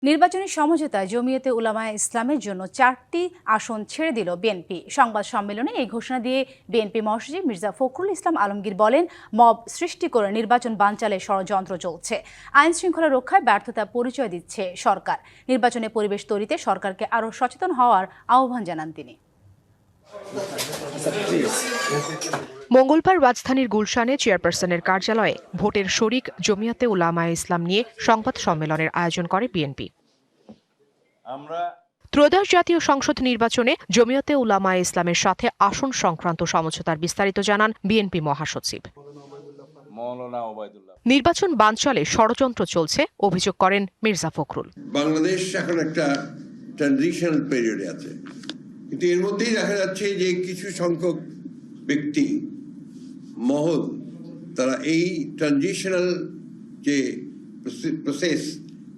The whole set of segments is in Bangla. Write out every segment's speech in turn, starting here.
নির্বাচনী সমঝোতায় জমিয়তে উলামায়ে ইসলামের জন্য 4টি আসন ছেড়ে দিল বিএনপি। সংবাদ সম্মেলনে এই ঘোষণা দিয়ে বিএনপি মহাসচিব মির্জা ফখরুল ইসলাম আলমগীর বলেন, মব সৃষ্টি করে নির্বাচন বানচালের ষড়যন্ত্র চলছে। আইন শৃঙ্খলা রক্ষায় ব্যর্থতা পরিচয় দিচ্ছে সরকার। নির্বাচনে পরিবেশ তৈরিতে সরকারকে আরও সচেতন হওয়ার আহ্বান জানান তিনি। মঙ্গলবার রাজধানীর গুলশানে চেয়ারপারসনের কার্যালয়ে ভোটের শরিক জমিয়তে উলামায়ে ইসলাম নিয়ে সংবাদ সম্মেলনের আয়োজন করে বিএনপি। ত্রয়োদশ জাতীয় সংসদ নির্বাচনে জমিয়তে উলামায়ে ইসলামের সাথে আসন সংক্রান্ত সমঝোতার বিস্তারিত জানান বিএনপি মহাসচিব। নির্বাচন বানচালে ষড়যন্ত্র চলছে অভিযোগ করেন মির্জা ফখরুল। বাংলাদেশ এখন একটা ট্রানজিশনাল পিরিয়ডে আছে, কিন্তু এর মধ্যেই দেখা যাচ্ছে যে কিছু সংখ্যক ব্যক্তি মহল তারা এই ট্রানজিশনাল যে প্রসেস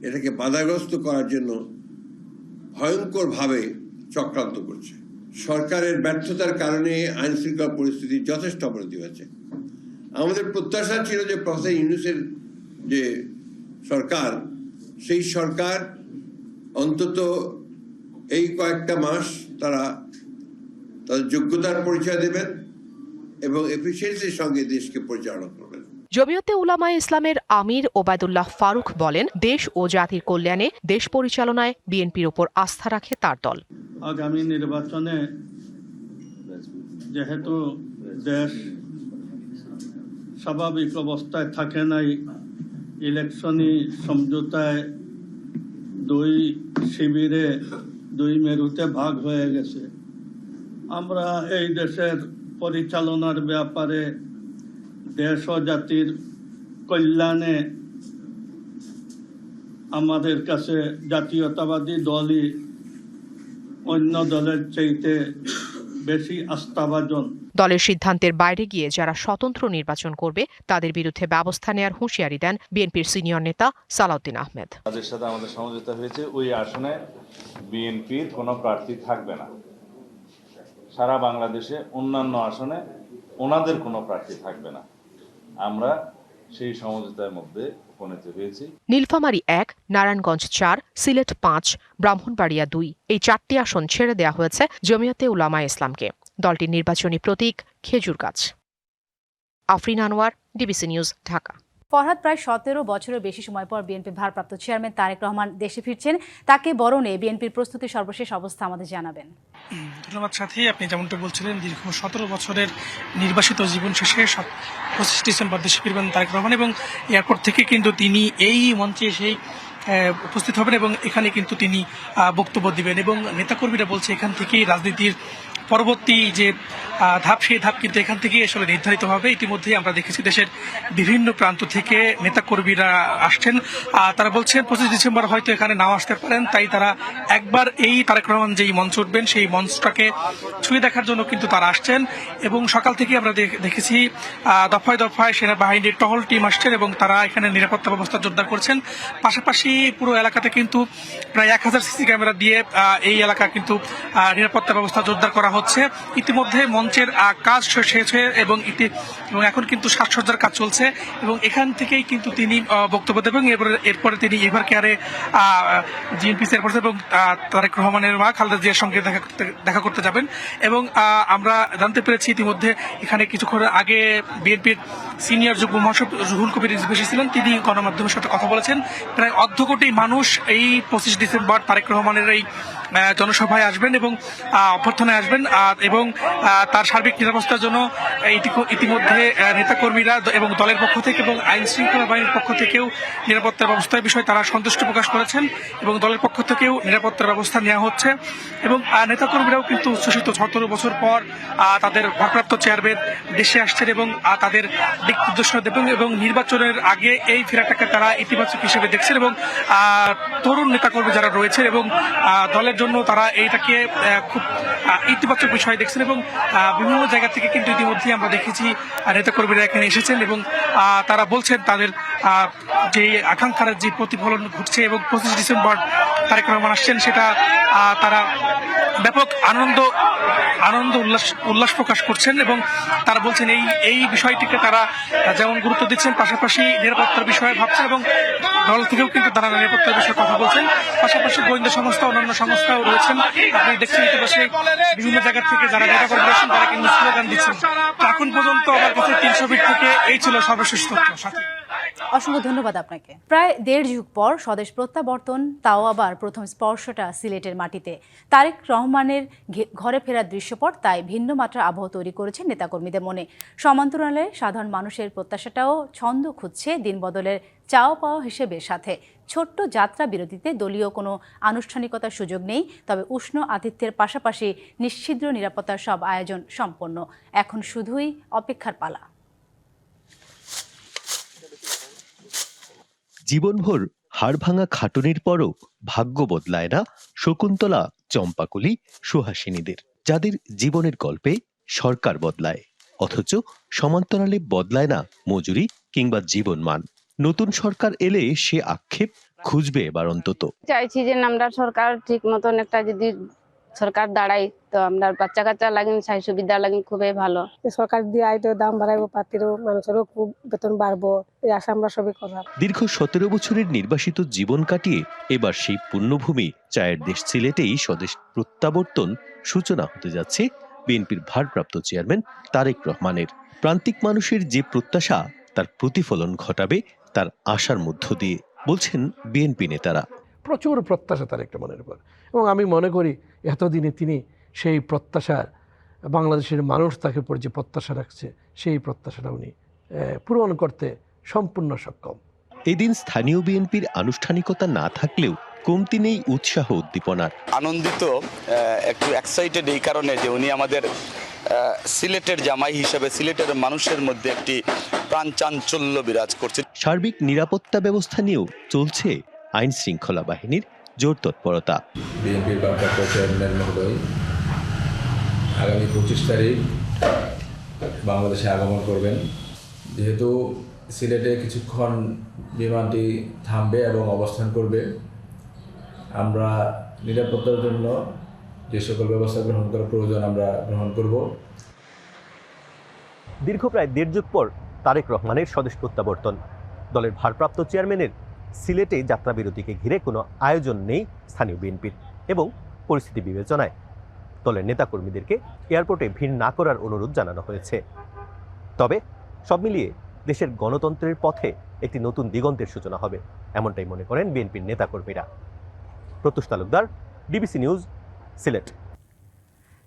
এটাকে বাধাগ্রস্ত করার জন্য ভয়ঙ্করভাবে চক্রান্ত করছে। সরকারের ব্যর্থতার কারণে আইন শৃঙ্খলা পরিস্থিতি যথেষ্ট অবনতি হয়েছে। আমাদের প্রত্যাশা ছিল যে প্রফেসর ইউনূসের যে সরকার, সেই সরকার অন্তত এই কয়েকটা মাস তারা তাদের যোগ্যতার পরিচয় দেবেন এবং এফিসিয়েন্সির সঙ্গে দেশকে পরিচালনা করবেন। জমিয়তে উলামায়ে ইসলামের আমির ওবায়দুল্লাহ ফারুক বলেন, দেশ ও জাতির কল্যাণে দেশ পরিচালনায় বিএনপির উপর আস্থা রাখে তার দল। আগামী নির্বাচনে যেহেতু দেশ স্বাভাবিক অবস্থায় থাকে নাই, ইলেকশনি সমঝোতায় দুই শিবিরে দুই মেরুতে ভাগ হয়ে গেছে। আমরা এই দেশের পরিচালনার ব্যাপারে দেশ ও জাতির কল্যাণে আমাদের কাছে জাতীয়তাবাদী দলই অন্য দলের চাইতে বেশি আস্থাভাজন। দলের সিদ্ধান্তের বাইরে গিয়ে যারা স্বতন্ত্র নির্বাচন করবে তাদের বিরুদ্ধে ব্যবস্থা নেওয়ার হুঁশিয়ারি দেন বিএনপির সিনিয়র নেতা সালাউদ্দিন আহমেদ। তাদের সাথে আমাদের সমঝোতা হয়েছে, ওই আসনে বিএনপির কোনো প্রার্থী থাকবে না। সারা বাংলাদেশে অন্যান্য আসনে ওনাদের কোনো প্রার্থী থাকবে না। আমরা সেই সমঝোতার মধ্যে উপনীত হয়েছি। নীলফামারী 1, নারায়ণগঞ্জ 4, সিলেট 5, ব্রাহ্মণবাড়িয়া 2 এই 4টি আসন ছেড়ে দেওয়া হয়েছে জমিয়তে উলামায়ে ইসলামকে। দলটির নির্বাচনী প্রতীক খেজুর গাছ। Afrin Anwar, DBC news, Dhaka. ফরহাদ, প্রায় 17 বছরের বেশি সময় পর বিএনপি ভারপ্রাপ্ত চেয়ারম্যান তারেক রহমান দেশে ফিরছেন। তাকে বরণে বিএনপির প্রস্তুতির সর্বশেষ অবস্থা আমাদের জানাবেন। ধন্যবাদ সাথী। আপনি যেমনটা বলছিলেন, দীর্ঘ 17 বছরের নির্বাসিত জীবন শেষে 25 ডিসেম্বর দেশে ফিরবেন তারেক রহমান এবং এয়ারপোর্ট থেকে কিন্তু তিনি এই মঞ্চে এসেই উপস্থিত হবেন এবং এখানে কিন্তু তিনি বক্তব্য দিবেন এবং নেতাকর্মীরা বলছে এখান থেকেই রাজনীতির পরবর্তী যে ধাপ, সেই ধাপ কিন্তু এখান থেকেই আসলে নির্ধারিত হবে। ইতিমধ্যেই আমরা দেখেছি দেশের বিভিন্ন প্রান্ত থেকে নেতাকর্মীরা আসছেন। তারা বলছেন 25 ডিসেম্বর হয়তো এখানে নাও আসতে পারেন, তাই তারা একবার এই তারেক রহমান যেই মঞ্চ উঠবেন সেই মঞ্চটাকে ছুঁয়ে দেখার জন্য কিন্তু তারা আসছেন। এবং সকাল থেকে আমরা দেখেছি দফায় দফায় সেনাবাহিনীর টহল টিম আসছেন এবং তারা এখানে নিরাপত্তা ব্যবস্থা জোরদার করছেন। পাশাপাশি পুরো এলাকাতে কিন্তু প্রায় 1000 সিসি ক্যামেরা দিয়ে এই এলাকা কিন্তু নিরাপত্তা ব্যবস্থা জোরদার করা হচ্ছে। ইতিমধ্যে মঞ্চের কাজ শেষ হয়ে এবং এখন কিন্তু সাজসজ্জার কাজ চলছে এবং এখান থেকেই কিন্তু তিনি বক্তব্য দেবেন। এরপরে তিনি এভার কেয়ারে জিএনপি চেয়ারপারসন এবং তারেক রহমানের মা খালেদা জিয়ার সঙ্গে দেখা করতে যাবেন। এবং আমরা জানতে পেরেছি ইতিমধ্যে এখানে কিছুক্ষণ আগে বিএনপির সিনিয়র যুগ্ম মহাসচিব রুহুল কবির রিজভী এসেছিলেন। তিনি গণমাধ্যমের সাথে কথা বলেছেন। প্রায় 1.5 কোটি মানুষ এই 25 ডিসেম্বর তারেক রহমানের এই জনসভায় আসবেন এবং অভ্যর্থনায় আসবেন এবং তার সার্বিক নিরাপত্তার জন্য ইতিমধ্যে নেতাকর্মীরা এবং দলের পক্ষ থেকে এবং আইন শৃঙ্খলা বাহিনীর পক্ষ থেকেও নিরাপত্তার ব্যবস্থার বিষয়ে তারা সন্তুষ্টি প্রকাশ করেছেন এবং দলের পক্ষ থেকেও নিরাপত্তার ব্যবস্থা নেওয়া হচ্ছে। এবং নেতাকর্মীরাও কিন্তু উচ্ছ্বসিত, 17 বছর পর তাদের ভারপ্রাপ্ত চেয়ারম্যান দেশে আসছেন এবং তাদের দিক নির্দেশনা দেবেন এবং নির্বাচনের আগে এই ফেরাটাকে তারা ইতিবাচক হিসেবে দেখছেন এবং তরুণ নেতাকর্মী যারা রয়েছেন এবং দলের জন্য তারা এইটাকে খুব ইতিবাচক বিষয় দেখছেন এবং বিভিন্ন জায়গা থেকে কিন্তু ইতিমধ্যে আমরা দেখেছি নেতাকর্মীরা এখানে এসেছেন এবং তারা বলছেন তাদের যে আকাঙ্ক্ষার যে প্রতিফলন ঘটছে এবং 25 ডিসেম্বর তারেক রহমান আসছেন সেটা তারা ব্যাপক আনন্দ উল্লাস প্রকাশ করছেন এবং তারা বলছেন এই বিষয়টিকে তারা যেমন গুরুত্ব দিচ্ছেন, পাশাপাশি নিরাপত্তার বিষয়ে ভাবছেন এবং দল থেকেও কিন্তু তারা নিরাপত্তার বিষয়ে কথা বলছেন। পাশাপাশি গোয়েন্দা সংস্থা, অন্যান্য সংস্থাও রয়েছেন। আপনি দেখছেন ইতিপাশে বিভিন্ন জায়গা থেকে যারা নেতা কর্মী রয়েছেন তারা কিন্তু স্লোগান দিচ্ছেন। তো এখন পর্যন্ত আমার কাছে 300 ফিট থেকে এই ছিল সর্বশেষ তথ্য। সাথে অসংখ্য ধন্যবাদ আপনাকে। প্রায় 1.5 যুগ পর স্বদেশ প্রত্যাবর্তন, তাও আবার প্রথম স্পর্শটা সিলেটের মাটিতে। তারেক রহমানের ঘরে ফেরার দৃশ্যপট তাই ভিন্ন মাত্রার আবহ তৈরি করেছে নেতাকর্মীদের মনে। সমান্তরালে সাধারণ মানুষের প্রত্যাশাটাও ছন্দ খুঁজছে দিনবদলের চাওয়া পাওয়া হিসেবে। সাথে ছোট্ট যাত্রা বিরতিতে দলীয় কোনো আনুষ্ঠানিকতার সুযোগ নেই, তবে উষ্ণ আতিথ্যের পাশাপাশি নিশ্ছিদ্র নিরাপত্তার সব আয়োজন সম্পন্ন। এখন শুধুই অপেক্ষার পালা। জীবনভর হাড়ভাঙা খাটুনির পরও ভাগ্য বদলায় না শকুন্তলা, চম্পাকলি, সুহাসিনীদের, যাদের জীবনের গল্পে সরকার বদলায় অথচ সমান্তরালে বদলায় না মজুরি কিংবা জীবনমান। নতুন সরকার এলে সে আক্ষেপ খুঁজবে এবার অন্তত। চাইছি যে আমরা সরকার ঠিক মতন একটা যদি সরকার দাঁড়াই তো আমরা বাচ্চা কাচ্চা লাগেন সাই সুবিধা লাগেন খুবই ভালো। সরকার দিয়ে আইতো দাম বাড়াইবো, পাতিরও মানুষেরও খুব বেতন বাড়বো, এই আশা আমরা সবই করলাম। দীর্ঘ 17 বছরের নির্বাসিত জীবন কাটিয়ে এবার সেই পুণ্যভূমি চায়ের দেশ সিলেটেই স্বদেশ প্রত্যাবর্তন সূচনা হতে যাচ্ছে বিএনপির ভারপ্রাপ্ত চেয়ারম্যান তারেক রহমানের। প্রান্তিক মানুষের যে প্রত্যাশা তার প্রতিফলন ঘটাবে তার আশার মধ্য দিয়ে, বলছেন বিএনপি নেতারা। প্রচুর প্রত্যাশা তারেক রহমানের উপর, এবং আমি মনে করি এতদিনে তিনি সেই প্রত্যাশার, বাংলাদেশের মানুষ তাকে উপর যে প্রত্যাশা রাখছে সেই প্রত্যাশাটা উনি পূরণ করতে সম্পূর্ণ সক্ষম। এদিন স্থানীয় বিএনপির আনুষ্ঠানিকতা না থাকলেও কমতি নেই উৎসাহ উদ্দীপনার। আনন্দিত, একটু এক্সাইটেড এই কারণে যে উনি আমাদের সিলেটের জামাই হিসেবে সিলেটের মানুষের মধ্যে একটি প্রাণচাঞ্চল্য বিরাজ করছে। সার্বিক নিরাপত্তা ব্যবস্থা নিয়েও চলছে আইন শৃঙ্খলা বাহিনীর জোর তৎপরতা। বিএনপির ভারপ্রাপ্ত চেয়ারম্যান মহোদয় আগামী 25 তারিখ বাংলাদেশে আগমন করবেন। যেহেতু সিলেটে কিছুক্ষণ বিমানটি থামবে এবং অবস্থান করবে, আমরা নিরাপত্তার জন্য যে সকল ব্যবস্থা গ্রহণ করা প্রয়োজন আমরা গ্রহণ করব। দীর্ঘ প্রায় 1.5 যুগ পর তারেক রহমানের স্বদেশ প্রত্যাবর্তন। দলের ভারপ্রাপ্ত চেয়ারম্যানের সিলেটে যাত্রাবিরতিকে ঘিরে কোনো আয়োজন নেই স্থানীয় বিএনপির, এবং পরিস্থিতি বিবেচনায় দলের নেতাকর্মীদেরকে এয়ারপোর্টে ভিড় না করার অনুরোধ জানানো হয়েছে। তবে সব মিলিয়ে দেশের গণতন্ত্রের পথে একটি নতুন দিগন্তের সূচনা হবে, এমনটাই মনে করেন বিএনপির নেতাকর্মীরা। প্রত্যুষ Talukdar, DBC news, Sylhet.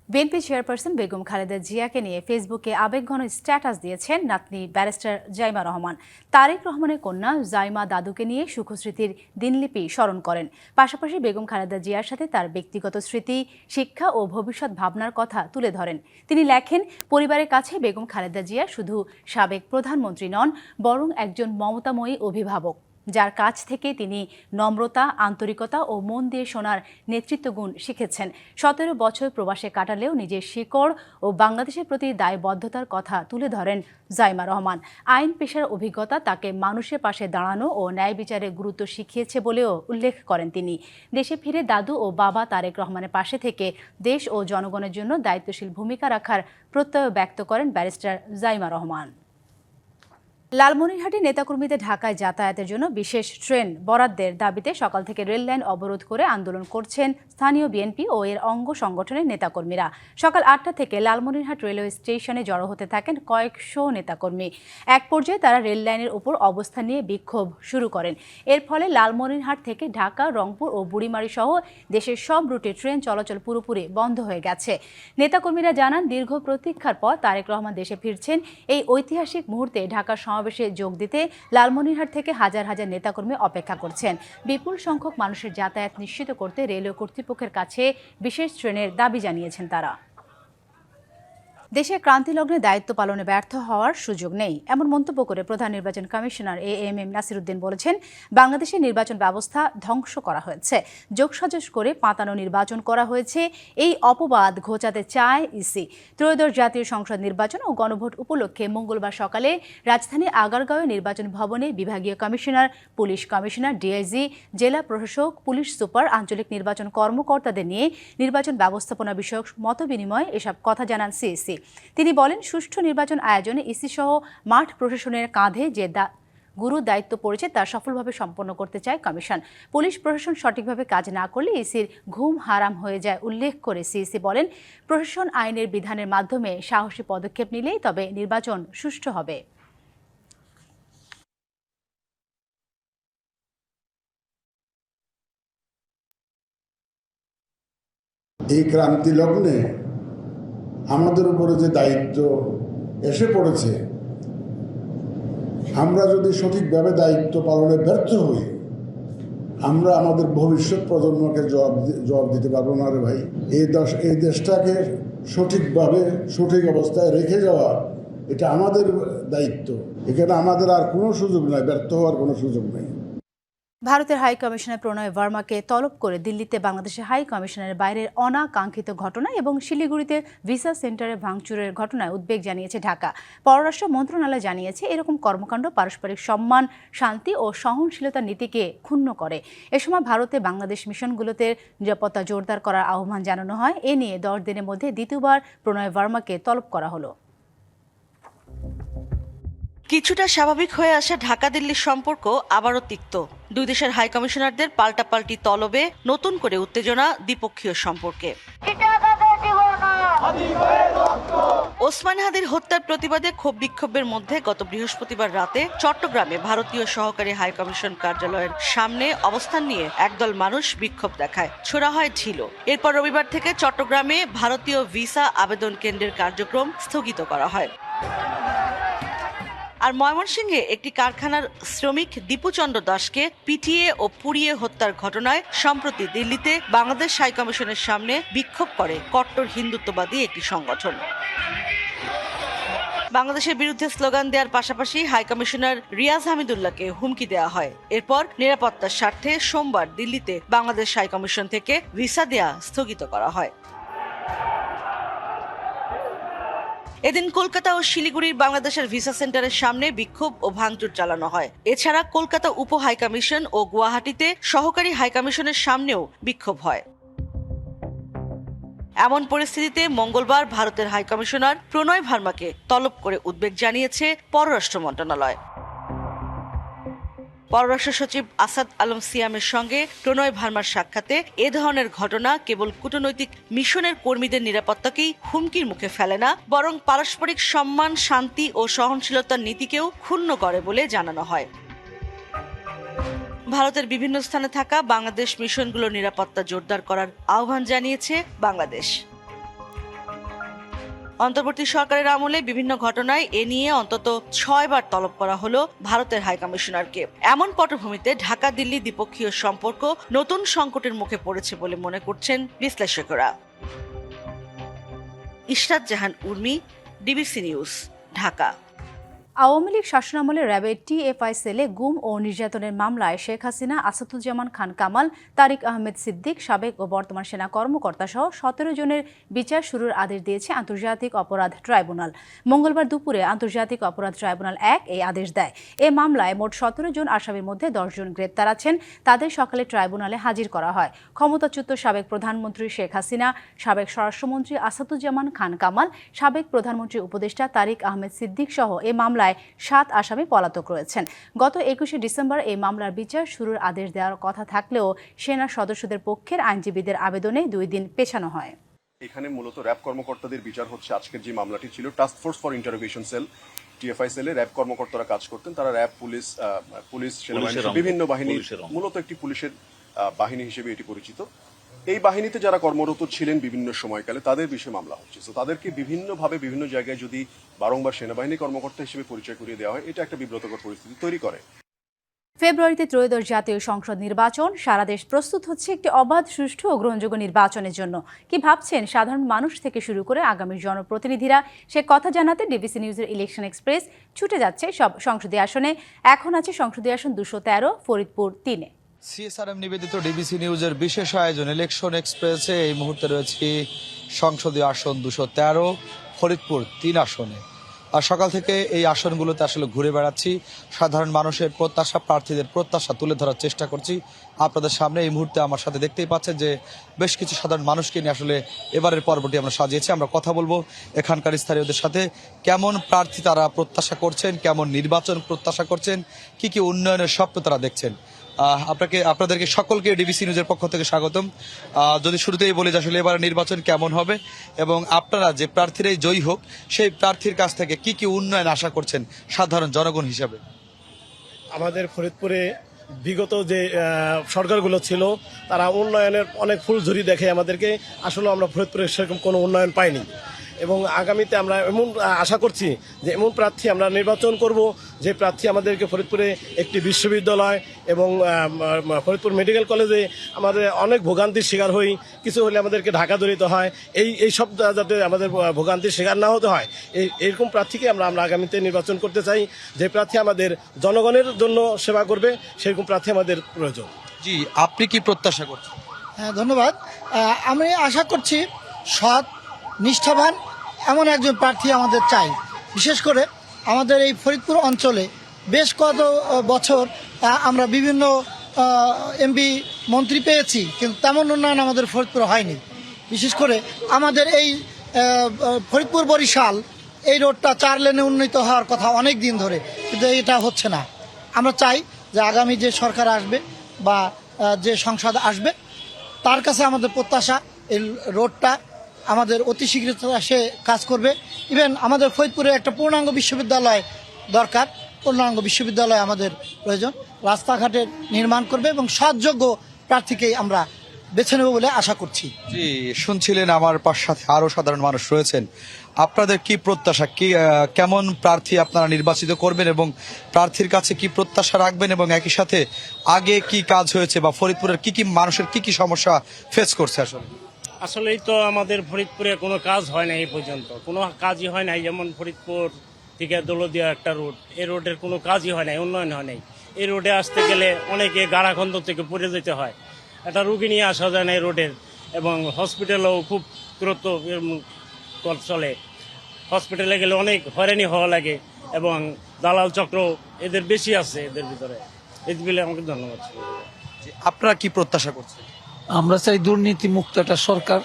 BNP chairperson Begum Khaleda জিয়াকে নিয়ে ফেসবুকে আবেগঘন স্ট্যাটাস দিয়েছেন নাতনি ব্যারিস্টার জাইমা রহমান। তারেক রহমানের কন্যা জাইমা দাদুকে নিয়ে সুখস্মৃতির দিনলিপি স্মরণ করেন। পাশাপাশি বেগম খালেদা জিয়ার সাথে তার ব্যক্তিগত স্মৃতি, শিক্ষা ও ভবিষ্যৎ ভাবনার কথা তুলে ধরেন। তিনি লেখেন, পরিবারের কাছে বেগম খালেদা জিয়া শুধু সাবেক প্রধানমন্ত্রী নন, বরং একজন মমতাময়ী অভিভাবক, যার কাছ থেকে তিনি নম্রতা, আন্তরিকতা ও মন দিয়ে শোনার নেতৃত্বগুণ শিখেছেন। 17 বছর প্রবাসে কাটালেও নিজের শিকড় ও বাংলাদেশের প্রতি দায়বদ্ধতার কথা তুলে ধরেন জাইমা রহমান। আইন পেশার অভিজ্ঞতা তাকে মানুষের পাশে দাঁড়ানো ও ন্যায় বিচারের গুরুত্ব শিখিয়েছে বলেও উল্লেখ করেন তিনি। দেশে ফিরে দাদু ও বাবা তারেক রহমানের পাশে থেকে দেশ ও জনগণের জন্য দায়িত্বশীল ভূমিকা রাখার প্রত্যয় ব্যক্ত করেন ব্যারিস্টার জাইমা রহমান। লালমনিরহাটে নেতাকর্মীদের ঢাকায় যাতায়াতের জন্য বিশেষ ট্রেন বরাদ্দের দাবিতে সকাল থেকে রেললাইন অবরোধ করে আন্দোলন করছেন স্থানীয় বিএনপি ও এর অঙ্গ সংগঠনের নেতাকর্মীরা। সকাল 8টা থেকে লালমনিরহাট রেলওয়ে স্টেশনে জড়ো হতে থাকেন কয়েকশো নেতাকর্মী। এক পর্যায়ে তারা রেললাইনের উপর অবস্থান নিয়ে বিক্ষোভ শুরু করেন। এর ফলে লালমনিরহাট থেকে ঢাকা, রংপুর ও বুড়িমারি সহ দেশের সব রুটে ট্রেন চলাচল পুরোপুরি বন্ধ হয়ে গেছে। নেতাকর্মীরা জানান, দীর্ঘ প্রতীক্ষার পর তারেক রহমান দেশে ফিরছেন। এই ঐতিহাসিক মুহূর্তে ঢাকা সমাবেশে যোগ দিতে লালমনিরহাট থেকে হাজার হাজার নেতাকর্মী অপেক্ষা করছেন। বিপুল সংখ্যক মানুষের যাতায়াত নিশ্চিত করতে রেলওয়ে কর্তৃপক্ষের কাছে বিশেষ ট্রেনের দাবি জানিয়েছেন তারা। দেশে ক্রান্তিলগ্নে দায়িত্ব পালনে ব্যর্থ হওয়ার সুযোগ নেই এমন মন্তব্য করে প্রধান নির্বাচন কমিশনার এএমএম নাসিরউদ্দিন বলেছেন, বাংলাদেশের নির্বাচন ব্যবস্থা ধ্বংস করা হয়েছে, যোগসাজশ করে পাতানো নির্বাচন করা হয়েছে, এই অপবাদ ঘোচাতে চায় ইসি। ত্রয়োদশ জাতীয় সংসদ নির্বাচন ও গণভোট উপলক্ষে মঙ্গলবার সকালে রাজধানী আগারগাঁওয়ে নির্বাচন ভবনে বিভাগীয় কমিশনার, পুলিশ কমিশনার, ডিআইজি, জেলা প্রশাসক, পুলিশ সুপার, আঞ্চলিক নির্বাচন কর্মকর্তাদের নিয়ে নির্বাচন ব্যবস্থাপনা বিষয়ক মতবিনিময়ে এসব কথা জানান সিইসি। তিনি বলেন, সুষ্ঠু নির্বাচন আয়োজনে ইসি সহ মাঠ প্রশাসনের কাঁধে যে গুরু দায়িত্ব পড়েছে তা সফলভাবে সম্পন্ন করতে চায় কমিশন। পুলিশ প্রশাসন সঠিকভাবে কাজ না করলে ইসির ঘুম হারাম হয়ে যায় উল্লেখ করে সিইসি বলেন, প্রশাসন আইনের বিধানের মাধ্যমে সাহসী পদক্ষেপ নিলেই তবে নির্বাচন সুষ্ঠু হবে। এই ক্রান্তি লগ্নে আমাদের উপরে যে দায়িত্ব এসে পড়েছে, আমরা যদি সঠিকভাবে দায়িত্ব পালনে ব্যর্থ হই, আমরা আমাদের ভবিষ্যৎ প্রজন্মকে জবাব দিতে পারবো না রে ভাই। এই দেশটাকে সঠিকভাবে সঠিক অবস্থায় রেখে যাওয়া, এটা আমাদের দায়িত্ব। এখানে আমাদের আর কোনো সুযোগ নাই, ব্যর্থ হওয়ার কোনো সুযোগ নেই। ভারতের হাই কমিশনার প্রণয় ভার্মাকে তলব করে দিল্লিতে বাংলাদেশের হাই কমিশনারের বাইরের অনাকাঙ্ক্ষিত ঘটনা এবং শিলিগুড়িতে ভিসা সেন্টারে ভাঙচুরের ঘটনায় উদ্বেগ জানিয়েছে ঢাকা। পররাষ্ট্র মন্ত্রণালয় জানিয়েছে, এরকম কর্মকাণ্ড পারস্পরিক সম্মান, শান্তি ও সহনশীলতার নীতিকে ক্ষুণ্ণ করে। এ সময় ভারতে বাংলাদেশ মিশনগুলোতে নিরাপত্তা জোরদার করার আহ্বান জানানো হয়। এ নিয়ে 10 দিনের মধ্যে দ্বিতীয়বার প্রণয় ভার্মাকে তলব করা হলো। কিছুটা স্বাভাবিক হয়ে আসা ঢাকা দিল্লির সম্পর্ক আবারও তিক্ত। দুই দেশের হাই কমিশনারদের পাল্টাপাল্টি তলবে নতুন করে উত্তেজনা দ্বিপক্ষীয় সম্পর্কে। ওসমান হাদির হত্যার প্রতিবাদে ক্ষোভ বিক্ষোভের মধ্যে গত বৃহস্পতিবার রাতে চট্টগ্রামে ভারতীয় সহকারী হাই কমিশন কার্যালয়ের সামনে অবস্থান নিয়ে একদল মানুষ বিক্ষোভ দেখায়, ছোড়া হয় ঢিল। এরপর রবিবার থেকে চট্টগ্রামে ভারতীয় ভিসা আবেদন কেন্দ্রের কার্যক্রম স্থগিত করা হয়। আর ময়মনসিংহে একটি কারখানার শ্রমিক দীপুচন্দ্র দাসকে পিটিয়ে ও পুড়িয়ে হত্যার ঘটনায় সম্প্রতি দিল্লিতে বাংলাদেশ হাই কমিশনের সামনে বিক্ষোভ করে কট্টর হিন্দুত্ববাদী একটি সংগঠন। বাংলাদেশের বিরুদ্ধে স্লোগান দেওয়ার পাশাপাশি হাই কমিশনার রিয়াজ হামিদুল্লাহকে হুমকি দেওয়া হয়। এরপর নিরাপত্তার স্বার্থে সোমবার দিল্লিতে বাংলাদেশ হাই কমিশন থেকে ভিসা দেয়া স্থগিত করা হয়। এদিন কলকাতা ও শিলিগুড়ির বাংলাদেশের ভিসা সেন্টারের সামনে বিক্ষোভ ও ভাঙচুর চালানো হয়। এছাড়া কলকাতা উপ হাইকমিশন ও গুয়াহাটিতে সহকারী হাইকমিশনের সামনেও বিক্ষোভ হয়। এমন পরিস্থিতিতে মঙ্গলবার ভারতের হাইকমিশনার প্রণয় ভার্মাকে তলব করে উদ্বেগ জানিয়েছে পররাষ্ট্র মন্ত্রণালয়। পররাষ্ট্র সচিব আসাদ আলম সিয়ামের সঙ্গে প্রণয় ভার্মার সাক্ষাতে এ ধরনের ঘটনা কেবল কূটনৈতিক মিশনের কর্মীদের নিরাপত্তাকেই হুমকির মুখে ফেলে না, বরং পারস্পরিক সম্মান, শান্তি ও সহনশীলতার নীতিকেও ক্ষুণ্ণ করে বলে জানানো হয়। ভারতের বিভিন্ন স্থানে থাকা বাংলাদেশ মিশনগুলোর নিরাপত্তা জোরদার করার আহ্বান জানিয়েছে বাংলাদেশ। অন্তর্বর্তী সরকারের আমলে বিভিন্ন ঘটনায় এ নিয়ে অন্তত 6 বার তলব করা হলো ভারতের হাইকমিশনারকে। এমন পটভূমিতে ঢাকা দিল্লি দ্বিপক্ষীয় সম্পর্ক নতুন সংকটের মুখে পড়েছে বলে মনে করছেন বিশ্লেষকেরা। ইশরাত জাহান উর্মি, ডিবিসি নিউজ, ঢাকা। আওয়ামী লীগ শাসনামলে র্যাবের টিএফআই সেলে গুম ও নির্যাতনের মামলায় শেখ হাসিনা, আসাদুজ্জামান খান কামাল, তারিক আহমেদ সিদ্দিক, সাবেক ও বর্তমান সেনা কর্মকর্তা সহ 17 জনের বিচার শুরুর আদেশ দিয়েছে আন্তর্জাতিক অপরাধ ট্রাইব্যুনাল। মঙ্গলবার দুপুরে আন্তর্জাতিক অপরাধ ট্রাইব্যুনাল 1 এই আদেশ দেয়। এ মামলায় মোট 17 জন আসামির মধ্যে 10 জন গ্রেপ্তার আছেন। তাদের সকালে ট্রাইব্যুনালে হাজির করা হয়। ক্ষমতাচ্যুত সাবেক প্রধানমন্ত্রী শেখ হাসিনা, সাবেক স্বরাষ্ট্রমন্ত্রী আসাদুজ্জামান খান কামাল, সাবেক প্রধানমন্ত্রী উপদেষ্টা তারিক আহমেদ সিদ্দিক সহ এ মামলায় 7 আসামি পলাতক রয়েছেন। গত 21শে ডিসেম্বর এই মামলার বিচার শুরুর আদেশ দেওয়ার কথা থাকলেও সেনা সদস্যদের পক্ষের আইনজীবীদের আবেদনে 2 দিন পেছানো হয়। এখানে মূলত র্যাব কর্মকর্তাদের বিচার হচ্ছে। আজকের যে মামলাটি ছিল, task force for interrogation sell TFI সেলে র্যাব কর্মকর্তারা কাজ করতেন। তারা র্যাব, পুলিশ সেনাবাহিনী, বিভিন্ন বাহিনী, মূলত একটি পুলিশের বাহিনী হিসেবে এটি পরিচিত। এই বাহিনীতে যারা কর্মরত ছিলেন বিভিন্ন সময়কালে, তাদের বিষয়ে মামলা হচ্ছে। তো তাদেরকে বিভিন্নভাবে বিভিন্ন জায়গায় যদি বারংবার সেনাবাহিনী কর্মকর্তা হিসেবে পরিচয় করিয়ে দেওয়া হয়, এটা একটা বিব্রতকর পরিস্থিতি তৈরি করে। ফেব্রুয়ারিতে ত্রয়োদশ জাতীয় সংসদ নির্বাচন, সারা দেশ প্রস্তুত হচ্ছে একটি অবাধ, সুষ্ঠু ও গ্রহণযোগ্য নির্বাচনের জন্য। কি ভাবছেন সাধারণ মানুষ থেকে শুরু করে আগামী জনপ্রতিনিধিরা, সে কথা জানাতে ডিবিসি নিউজের ইলেকশন এক্সপ্রেস ছুটে যাচ্ছে সব সংসদীয় আসনে। এখন আছে সংসদীয় আসন 213, ফরিদপুর 3-এ। সিএসআরএম নিবেদিত ডিবিসি নিউজের বিশেষ আয়োজন ইলেকশন এক্সপ্রেসে এই মুহূর্তে রয়েছে সংসদীয় আসন 213, ফরিদপুর 3 আসনে। আর সকাল থেকে এই আসনগুলোতে আসলে ঘুরে বেড়াচ্ছি, সাধারণ মানুষের প্রত্যাশা, প্রার্থীদের প্রত্যাশা তুলে ধরার চেষ্টা করছি আপনাদের সামনে। এই মুহূর্তে আমার সাথে দেখতেই পাচ্ছেন যে বেশ কিছু সাধারণ মানুষকে নিয়ে আসলে এবারের পর্বটি আমরা সাজিয়েছি। আমরা কথা বলবো এখানকার স্থানীয়দের সাথে, কেমন প্রার্থী তারা প্রত্যাশা করছেন, কেমন নির্বাচন প্রত্যাশা করছেন, কি কি উন্নয়নের স্বপ্ন তারা দেখছেন। আপনাদেরকে সকলকে ডিবিসি নিউজের পক্ষ থেকে স্বাগতম। যদি শুরুতেই বলি যে আসলে এবারে নির্বাচন কেমন হবে এবং আপনারা যে প্রার্থীরাই জয়ী হোক সেই প্রার্থীর কাছ থেকে কি কি উন্নয়ন আশা করছেন সাধারণ জনগণ হিসাবে। আমাদের ফরিদপুরে বিগত যে সরকারগুলো ছিল তারা উন্নয়নের অনেক ফুলঝুরি দেখে আমাদেরকে, আসলে আমরা ফরিদপুরে সেরকম কোনো উন্নয়ন পাইনি এবং আগামীতে আমরা এমন আশা করছি যে এমন প্রার্থী আমরা নির্বাচন করব যে প্রার্থী আমাদেরকে ফরিদপুরে একটি বিশ্ববিদ্যালয় এবং ফরিদপুর মেডিকেল কলেজে আমাদের অনেক ভোগান্তির শিকার হই, কিছু হলে আমাদেরকে ঢাকা দৌড়িতে হয়, এই সব যাতে আমাদের ভোগান্তির শিকার না হতে হয়, এইরকম প্রার্থীকে আমরা আগামীতে নির্বাচন করতে চাই। যে প্রার্থী আমাদের জনগণের জন্য সেবা করবে সেরকম প্রার্থী আমাদের প্রয়োজন। জি, আপনি কি প্রত্যাশা করছেন? হ্যাঁ, ধন্যবাদ। আমি আশা করছি সৎ, নিষ্ঠাবান এমন একজন প্রার্থী আমাদের চাই। বিশেষ করে আমাদের এই ফরিদপুর অঞ্চলে বেশ কত বছর আমরা বিভিন্ন এমপি মন্ত্রী পেয়েছি, কিন্তু তেমন উন্নয়ন আমাদের ফরিদপুর হয়নি। বিশেষ করে আমাদের এই ফরিদপুর বরিশাল এই রোডটা 4 লেনে উন্নীত হওয়ার কথা অনেক দিন ধরে, কিন্তু এটা হচ্ছে না। আমরা চাই যে আগামী যে সরকার আসবে বা যে সংসদ আসবে তার কাছে আমাদের প্রত্যাশা এই রোডটা আমাদের অতি শীঘ্র সে কাজ করবে। ইভেন আমাদের ফরিদপুরে একটা পূর্ণাঙ্গ বিশ্ববিদ্যালয় দরকার, পূর্ণাঙ্গ বিশ্ববিদ্যালয় আমাদের প্রয়োজন, রাস্তাঘাটের নির্মাণ করবে এবং সৎযোগ্য প্রার্থীকেই আমরা বেছে নেব বলে আশা করছি। জি, শুনছিলেন আমার সাথে আরো সাধারণ মানুষ রয়েছেন। আপনাদের কি প্রত্যাশা, কি কেমন প্রার্থী আপনারা নির্বাচিত করবেন এবং প্রার্থীর কাছে কি প্রত্যাশা রাখবেন এবং একই সাথে আগে কি কাজ হয়েছে বা ফরিদপুরের কি কি মানুষের কি কি সমস্যা ফেস করছে? আসলেই তো আমাদের ফরিদপুরে কোনো কাজ হয় না, এই পর্যন্ত কোনো কাজই হয় নাই। যেমন ফরিদপুর থেকে দৌলতদিয়া একটা রোড, এই রোডের কোনো কাজই হয় নাই, উন্নয়ন হয় নাই। এই রোডে আসতে গেলে অনেকে গাড়াখন্দ থেকে পড়ে যেতে হয়, একটা রুগী নিয়ে আসা যায় না এই রোডের, এবং হসপিটালেও খুব দূরত্ব চলে। হসপিটালে গেলে অনেক হয়রানি হওয়া লাগে এবং দালাল চক্র এদের বেশি আছে এদের ভিতরে। এই বলে আমাকে ধন্যবাদ। আপনারা কি প্রত্যাশা করছেন? আমরা চাই দুর্নীতি মুক্ত একটা সরকার।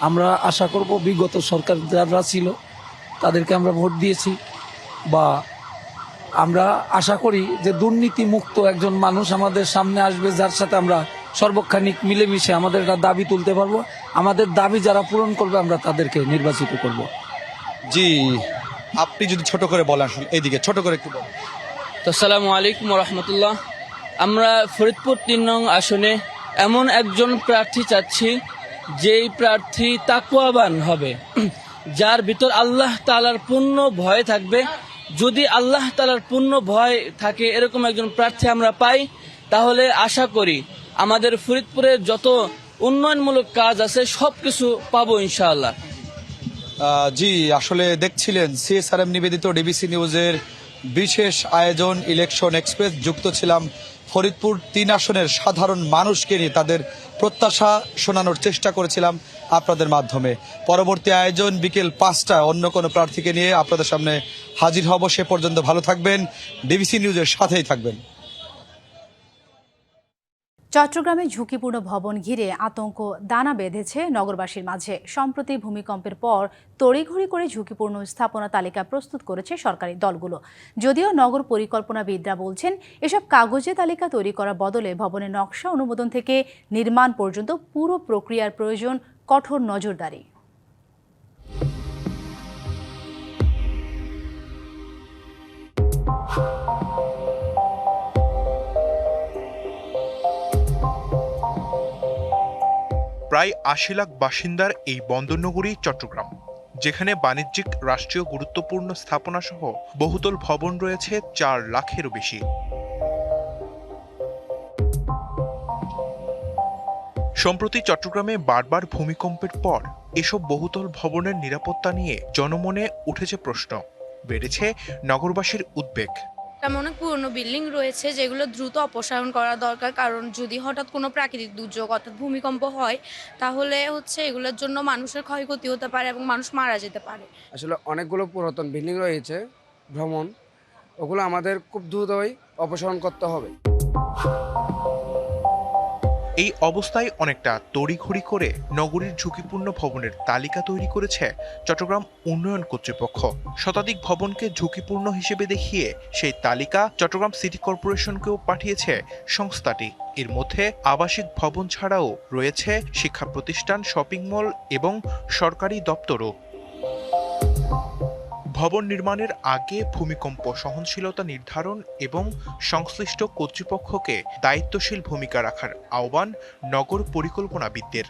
আমরা আশা করব বিগত সরকার যারা ছিল তাদেরকে আমরা ভোট দিয়েছি, বা আমরা আশা করি যে দুর্নীতি মুক্ত একজন মানুষ আমাদের সামনে আসবে যার সাথে আমরা সর্বক্ষণিক মিলেমিশে আমাদের একটা দাবি তুলতে পারবো। আমাদের দাবি যারা পূরণ করবে আমরা তাদেরকে নির্বাচিত করব। জি, আপনি যদি ছোট করে বলেন, এইদিকে ছোট করে একটু বলেন। তো আসসালামু আলাইকুম রহমতুল্লাহ। আমরা ফরিদপুর 3 নং আসনে এমন একজন প্রার্থী চাচ্ছি যেই প্রার্থী তাকওয়াবান হবে, যার ভিতর আল্লাহ তাআলার পূর্ণ ভয় থাকবে। যদি আল্লাহ তাআলার পূর্ণ ভয় থাকে এরকম একজন প্রার্থী আমরা পাই, তাহলে আশা করি আমাদের ফরিদপুরের যত উন্নয়নমূলক কাজ আছে সবকিছু পাবো ইনশাআল্লাহ। জি, আসলে দেখছিলেন সিএসআরএম নিবেদিত ডিবিসি নিউজের বিশেষ আয়োজন ইলেকশন এক্সপ্রেস। যুক্ত ছিলাম ফরিদপুর 3 আসনের সাধারণ মানুষকে নিয়ে, তাদের প্রত্যাশা শোনানোর চেষ্টা করেছিলাম আপনাদের মাধ্যমে। পরবর্তী আয়োজন বিকেল 5টায় অন্য কোনো প্রার্থীকে নিয়ে আপনাদের সামনে হাজির হব। সে পর্যন্ত ভালো থাকবেন, ডিবিসি নিউজের সাথেই থাকবেন। চট্টগ্রামে ঝুঁকিপূর্ণ ভবন ঘিরে আতঙ্ক দানা বেঁধেছে নগরবাসীর মাঝে। সম্প্রতি ভূমিকম্পের পর তড়িঘড়ি করে ঝুঁকিপূর্ণ স্থাপনা তালিকা প্রস্তুত করেছে সরকারি দলগুলো। যদিও নগর পরিকল্পনাবিদরা বলছেন এসব কাগজে তালিকা তৈরি করার বদলে ভবনের নকশা অনুমোদন থেকে নির্মাণ পর্যন্ত পুরো প্রক্রিয়ার প্রয়োজন কঠোর নজরদারি। প্রায় ৮০ লাখ বাসিন্দার এই বন্দরনগরী চট্টগ্রাম, যেখানে বাণিজ্যিক, রাষ্ট্রীয় গুরুত্বপূর্ণ স্থাপনা সহ বহুতল ভবন রয়েছে ৪ লাখেরও বেশি। সম্প্রতি চট্টগ্রামে বারবার ভূমিকম্পের পর এসব বহুতল ভবনের নিরাপত্তা নিয়ে জনমনে উঠেছে প্রশ্ন, বেড়েছে নগরবাসীর উদ্বেগ। অনেক পুরনো বিল্ডিং রয়েছে যেগুলো দ্রুত অপসারণ করা দরকার, কারণ যদি হঠাৎ কোনো প্রাকৃতিক দুর্যোগ অর্থাৎ ভূমিকম্প হয় তাহলে এগুলোর জন্য মানুষের ক্ষয়ক্ষতি হতে পারে এবং মানুষ মারা যেতে পারে। আসলে অনেকগুলো পুরাতন বিল্ডিং রয়েছে ভ্রমণ, ওগুলো আমাদের খুব দ্রুতই অপসারণ করতে হবে। এই অবস্থায় অনেকটা তড়িঘড়ি করে নগরীর ঝুঁকিপূর্ণ ভবনের তালিকা তৈরি করেছে চট্টগ্রাম উন্নয়ন কর্তৃপক্ষ। শতাধিক ভবনকে ঝুঁকিপূর্ণ হিসেবে দেখিয়ে সেই তালিকা চট্টগ্রাম সিটি কর্পোরেশনকেও পাঠিয়েছে সংস্থাটি। এর মধ্যে আবাসিক ভবন ছাড়াও রয়েছে শিক্ষা প্রতিষ্ঠান, শপিং মল এবং সরকারি দপ্তরও। ভবন নির্মাণের আগে ভূমিকম্প সহনশীলতা নির্ধারণ এবং সংশ্লিষ্ট কর্তৃপক্ষকে দায়িত্বশীল ভূমিকা রাখার আহ্বান নগর পরিকল্পনাবিদদের।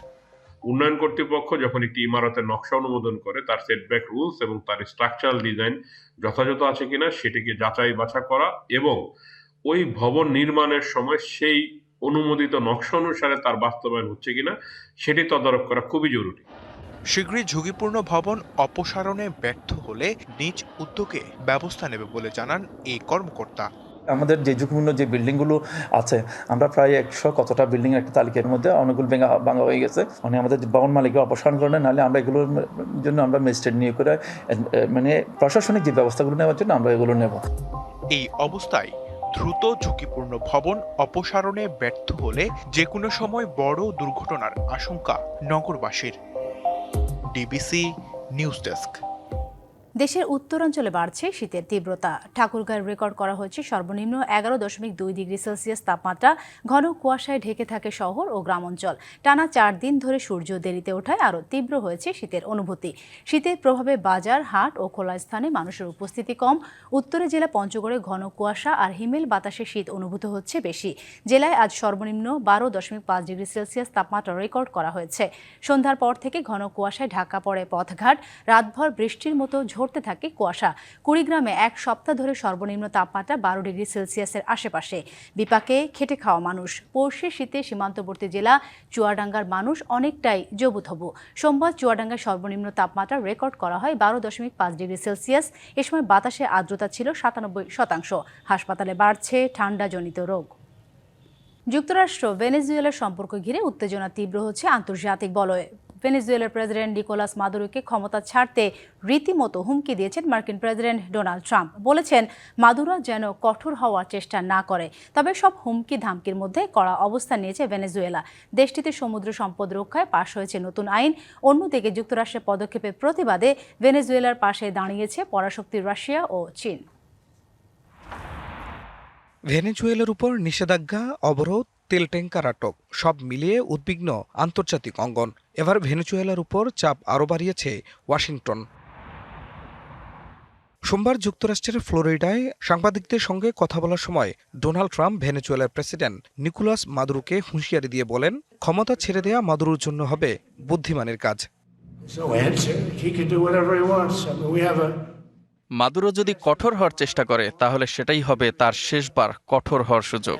উন্নয়ন কর্তৃপক্ষ যখন একটি ইমারতের নকশা অনুমোদন করে, তার সেটব্যাক রুলস এবং তার স্ট্রাকচারাল ডিজাইন যথাযথ আছে কিনা সেটিকে যাচাই বাছা করা এবং ওই ভবন নির্মাণের সময় সেই অনুমোদিত নকশা অনুসারে তার বাস্তবায়ন হচ্ছে কিনা সেটি তদারক করা খুবই জরুরি। শীঘ্রই ঝুঁকিপূর্ণ ভবন অপসারণে ব্যর্থ হলে নিজ উদ্যোগে ব্যবস্থা নেবে বলে জানান এই কর্মকর্তা। আমাদের যে ঝুঁকিপূর্ণ যে বিল্ডিংগুলো আছে, আমরা প্রায় 100 কতটা বিল্ডিং একটা তালিকার মধ্যে অনেকগুলো ভাঙা হয়ে গেছে। মানে আমাদের ভবন মালিকের অপসারণ করে, নাহলে আমরা এগুলোর জন্য আমরা ম্যাজিস্ট্রেট নিয়োগ করে মানে প্রশাসনিক যে ব্যবস্থাগুলো নেওয়ার জন্য আমরা এগুলো নেব। এই অবস্থায় দ্রুত ঝুঁকিপূর্ণ ভবন অপসারণে ব্যর্থ হলে যে কোনো সময় বড় দুর্ঘটনার আশঙ্কা নগরবাসীর। DBC news desk. দেশের উত্তরাঞ্চলে বাড়ছে শীতের তীব্রতা। ঠাকুরগাঁয়ে রেকর্ড করা হয়েছে সর্বনিম্ন 11.2 ডিগ্রি সেলসিয়াস তাপমাত্রা। ঘন কুয়াশায় ঢেকে থাকে শহর ও গ্রামাঞ্চল। টানা 4 দিন ধরে সূর্য দেরিতে ওঠায় আরও তীব্র হয়েছে শীতের অনুভূতি। শীতের প্রভাবে বাজার, হাট ও খোলা স্থানে মানুষের উপস্থিতি কম। উত্তরে জেলা পঞ্চগড়ে ঘন কুয়াশা আর হিমেল বাতাসে শীত অনুভূত হচ্ছে বেশি। জেলায় আজ সর্বনিম্ন 12.5 ডিগ্রি সেলসিয়াস তাপমাত্রা রেকর্ড করা হয়েছে। সন্ধ্যার পর থেকে ঘন কুয়াশায় ঢাকা পড়ে পথঘাট। রাতভর বৃষ্টির মতো ঝরতে থাকে কুয়াশা। কুড়িগ্রামে এক সপ্তাহ ধরে সর্বনিম্ন তাপমাত্রা 12 ডিগ্রি সেলসিয়াসের আশেপাশে। বিপাকে খেটে খাওয়া মানুষ। পড়শি শীতে সীমান্তবর্তী জেলা চুয়াডাঙ্গার মানুষ অনেকটাই জবুথবু। সোমবার চুয়াডাঙ্গার সর্বনিম্ন তাপমাত্রা রেকর্ড করা হয় 12.5 ডিগ্রি সেলসিয়াস। এ সময় বাতাসে আর্দ্রতা ছিল 97%। হাসপাতালে বাড়ছে ঠান্ডাজনিত রোগ। যুক্তরাষ্ট্র ভেনেজুয়েলার সম্পর্ক ঘিরে উত্তেজনা তীব্র হচ্ছে আন্তর্জাতিক বলয়ে। ভেনেজুয়েলার প্রেসিডেন্ট নিকোলাস মাদুরোকে ক্ষমতা ছাড়তে রীতিমতো হুমকি দিয়েছেন মার্কিন প্রেসিডেন্ট ডোনাল্ড ট্রাম্প। বলেছেন মাদুরো যেন কঠোর হওয়ার চেষ্টা না করে। তবে সব হুমকি ধামকির মধ্যে কড়া অবস্থান নিয়েছে ভেনেজুয়েলা। দেশটিতে সমুদ্র সম্পদ রক্ষায় পাশ হয়েছে নতুন আইন। অন্যদিকে যুক্তরাষ্ট্রের পদক্ষেপের প্রতিবাদে ভেনেজুয়েলার পাশে দাঁড়িয়েছে পরাশক্তি রাশিয়া ও চীন। ভেনেজুয়েলার উপর নিষেধাজ্ঞা, অবরোধ, তেল ট্যাঙ্কার আটক, সব মিলিয়ে উদ্বিগ্ন আন্তর্জাতিক অঙ্গন। এবার ভেনেজুয়েলার উপর চাপ আরও বাড়িয়েছে ওয়াশিংটন। সোমবার যুক্তরাষ্ট্রের ফ্লোরিডায় সাংবাদিকদের সঙ্গে কথা বলার সময় ডোনাল্ড ট্রাম্প ভেনেজুয়েলার প্রেসিডেন্ট নিকোলাস মাদুরোকে হুঁশিয়ারি দিয়ে বলেন, ক্ষমতা ছেড়ে দেয়া মাদুরোর জন্য হবে বুদ্ধিমানের কাজ। মাদুরো যদি কঠোর হওয়ার চেষ্টা করে তাহলে সেটাই হবে তার শেষবার কঠোর হওয়ার সুযোগ।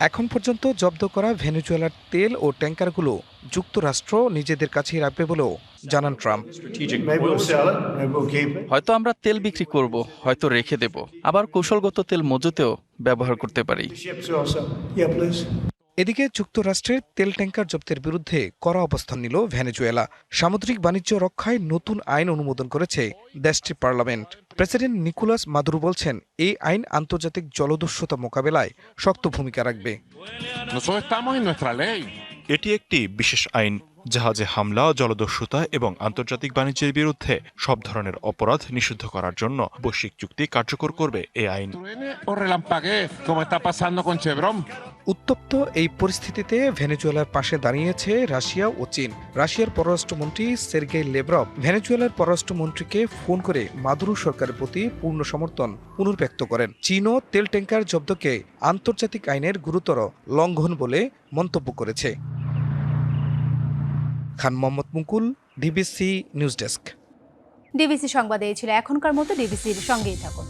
এখন পর্যন্ত জব্দ করা ভেনেজুয়েলার তেল ও ট্যাঙ্কারগুলো যুক্তরাষ্ট্র নিজেদের কাছেই রাখবে বলেও জানান ট্রাম্প। হয়তো আমরা তেল বিক্রি করব, হয়তো রেখে দেব, আবার কৌশলগত তেল মজুতেও ব্যবহার করতে পারি। এদিকে যুক্তরাষ্ট্রের তেল ট্যাঙ্কার জব্দের বিরুদ্ধে কড়া অবস্থান নিল ভেনেজুয়েলা। সামুদ্রিক বাণিজ্য রক্ষায় নতুন আইন অনুমোদন করেছে দেশটির পার্লামেন্ট। প্রেসিডেন্ট নিকোলাস মাদুরো বলছেন, এই আইন আন্তর্জাতিক জলদস্যুতা মোকাবেলায় শক্ত ভূমিকা রাখবে। এটি একটি বিশেষ আইন। জাহাজে হামলা, জলদস্যুতা এবং আন্তর্জাতিক বাণিজ্যের বিরুদ্ধে সব ধরনের অপরাধ নিষিদ্ধ করার জন্য বৈশ্বিক চুক্তি কার্যকর করবে এই আইন। উত্তপ্ত এই পরিস্থিতিতে ভেনেজুয়েলার পাশে দাঁড়িয়েছে রাশিয়া ও চীন। রাশিয়ার পররাষ্ট্রমন্ত্রী সের্গেই লেভরভ ভেনেজুয়েলার পররাষ্ট্রমন্ত্রীকে ফোন করে মাদুরো সরকারের প্রতি পূর্ণ সমর্থন পুনর্ব্যক্ত করেন। চীনও তেল ট্যাঙ্কার জব্দকে আন্তর্জাতিক আইনের গুরুতর লঙ্ঘন বলে মন্তব্য করেছে। খান মোহাম্মদ মুকুল, ডিবিসি নিউজ ডেস্ক। ডিবিসি সংবাদে এই ছিল এখনকার মতো। ডিবিসির সঙ্গেই থাকুন।